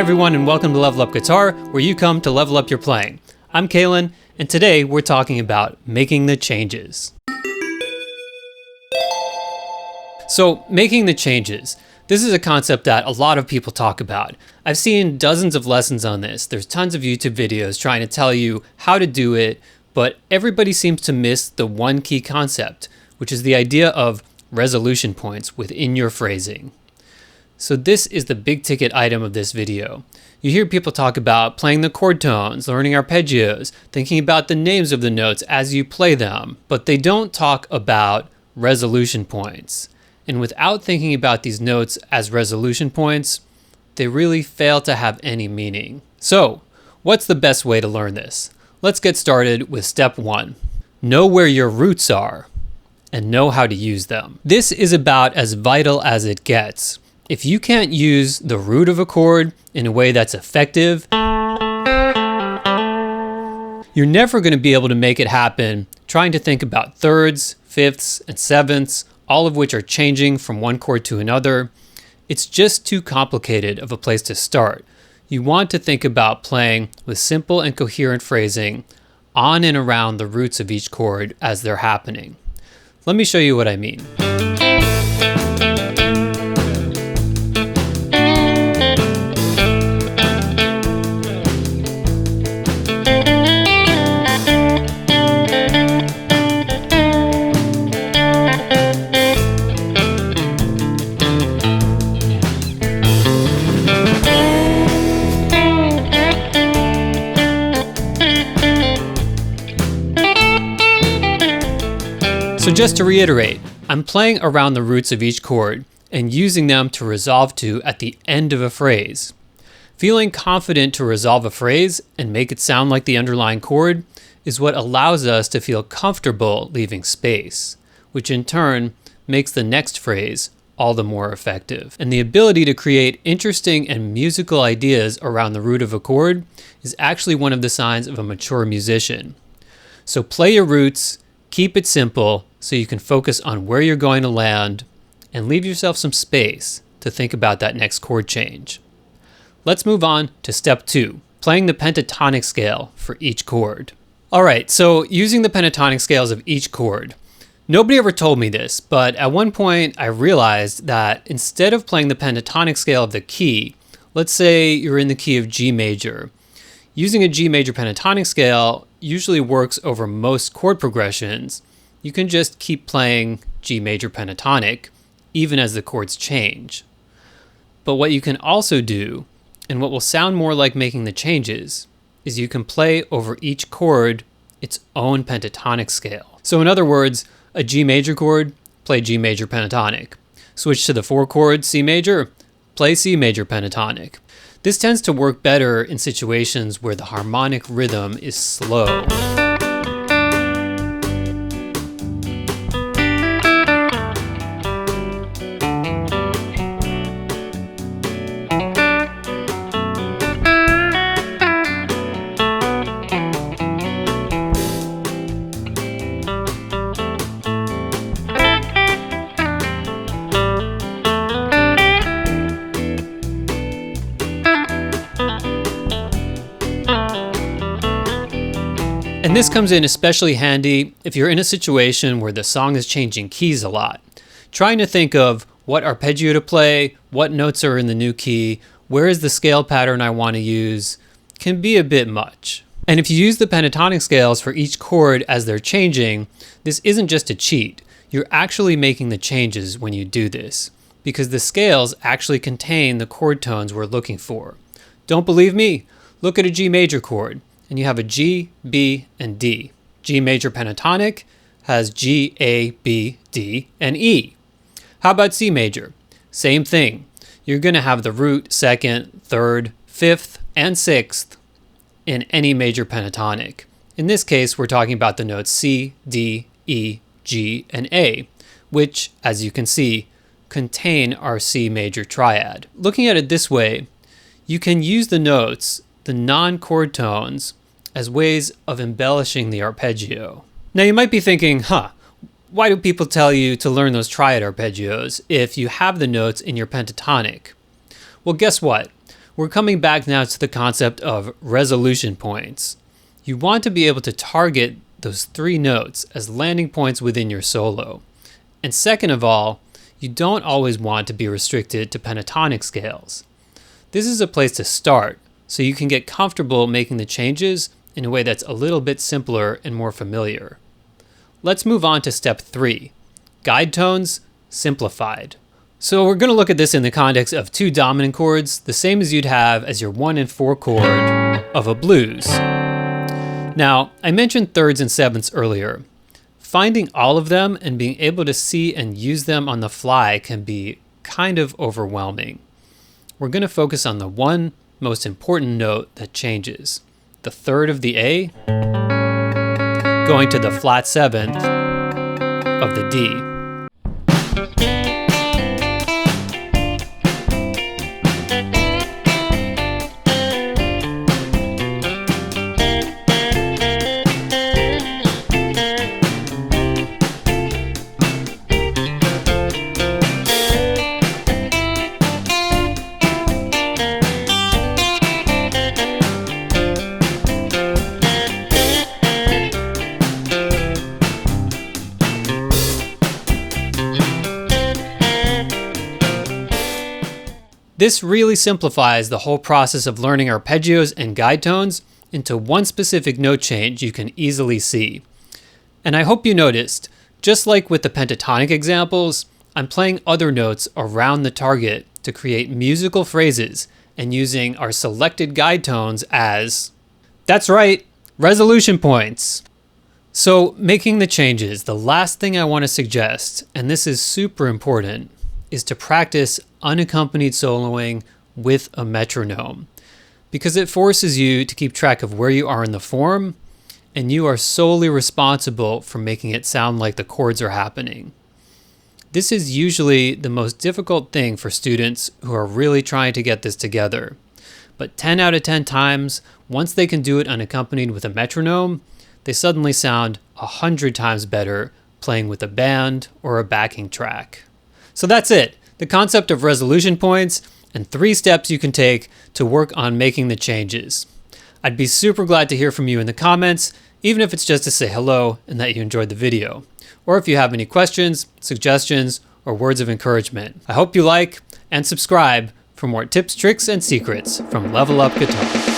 everyone, and welcome to Level Up Guitar, where you come to level up your playing. I'm Kalen, and today we're talking about making the changes. So, making the changes. This is a concept that a lot of people talk about. I've seen dozens of lessons on this. There's tons of YouTube videos trying to tell you how to do it, but everybody seems to miss the one key concept, which is the idea of resolution points within your phrasing. So this is the big ticket item of this video. You hear people talk about playing the chord tones, learning arpeggios, thinking about the names of the notes as you play them, but they don't talk about resolution points. And without thinking about these notes as resolution points, they really fail to have any meaning. So, what's the best way to learn this? Let's get started with step 1. Know where your roots are and know how to use them. This is about as vital as it gets. If you can't use the root of a chord in a way that's effective, you're never going to be able to make it happen trying to think about thirds, fifths, and sevenths, all of which are changing from one chord to another. It's just too complicated of a place to start. You want to think about playing with simple and coherent phrasing on and around the roots of each chord as they're happening. Let me show you what I mean. So just to reiterate, I'm playing around the roots of each chord and using them to resolve to at the end of a phrase. Feeling confident to resolve a phrase and make it sound like the underlying chord is what allows us to feel comfortable leaving space, which in turn makes the next phrase all the more effective. And the ability to create interesting and musical ideas around the root of a chord is actually one of the signs of a mature musician. So play your roots, keep it simple, so you can focus on where you're going to land and leave yourself some space to think about that next chord change. Let's move on to step 2, playing the pentatonic scale for each chord. All right, so using the pentatonic scales of each chord. Nobody ever told me this, but at one point I realized that instead of playing the pentatonic scale of the key, let's say you're in the key of G major, using a G major pentatonic scale usually works over most chord progressions. You can just keep playing G major pentatonic even as the chords change. But what you can also do, and what will sound more like making the changes, is you can play over each chord its own pentatonic scale. So in other words, a G major chord, play G major pentatonic. Switch to the 4 chord C major, play C major pentatonic. This tends to work better in situations where the harmonic rhythm is slow. And this comes in especially handy if you're in a situation where the song is changing keys a lot. Trying to think of what arpeggio to play, what notes are in the new key, where is the scale pattern I want to use, can be a bit much. And if you use the pentatonic scales for each chord as they're changing, this isn't just a cheat. You're actually making the changes when you do this, because the scales actually contain the chord tones we're looking for. Don't believe me? Look at a G major chord. And you have a G, B, and D. G major pentatonic has G, A, B, D, and E. How about C major? Same thing. You're going to have the root, second, third, fifth, and sixth in any major pentatonic. In this case, we're talking about the notes C, D, E, G, and A, which, as you can see, contain our C major triad. Looking at it this way, you can use the notes, the non-chord tones, as ways of embellishing the arpeggio. Now you might be thinking, why do people tell you to learn those triad arpeggios if you have the notes in your pentatonic? Well, guess what? We're coming back now to the concept of resolution points. You want to be able to target those 3 notes as landing points within your solo. And second of all, you don't always want to be restricted to pentatonic scales. This is a place to start, so you can get comfortable making the changes in a way that's a little bit simpler and more familiar. Let's move on to step 3, guide tones simplified. So we're going to look at this in the context of 2 dominant chords, the same as you'd have as your 1 and 4 chord of a blues. Now, I mentioned thirds and sevenths earlier. Finding all of them and being able to see and use them on the fly can be kind of overwhelming. We're going to focus on the one most important note that changes, the third of the A, going to the flat 7th of the D. This really simplifies the whole process of learning arpeggios and guide tones into one specific note change you can easily see. And I hope you noticed, just like with the pentatonic examples, I'm playing other notes around the target to create musical phrases and using our selected guide tones as, that's right, resolution points. So making the changes, the last thing I want to suggest, and this is super important, is to practice unaccompanied soloing with a metronome, because it forces you to keep track of where you are in the form, and you are solely responsible for making it sound like the chords are happening. This is usually the most difficult thing for students who are really trying to get this together, but 10 out of 10 times, once they can do it unaccompanied with a metronome, they suddenly sound 100 times better playing with a band or a backing track. So that's it, the concept of resolution points and 3 steps you can take to work on making the changes. I'd be super glad to hear from you in the comments, even if it's just to say hello and that you enjoyed the video, or if you have any questions, suggestions, or words of encouragement. I hope you like and subscribe for more tips, tricks, and secrets from Level Up Guitar.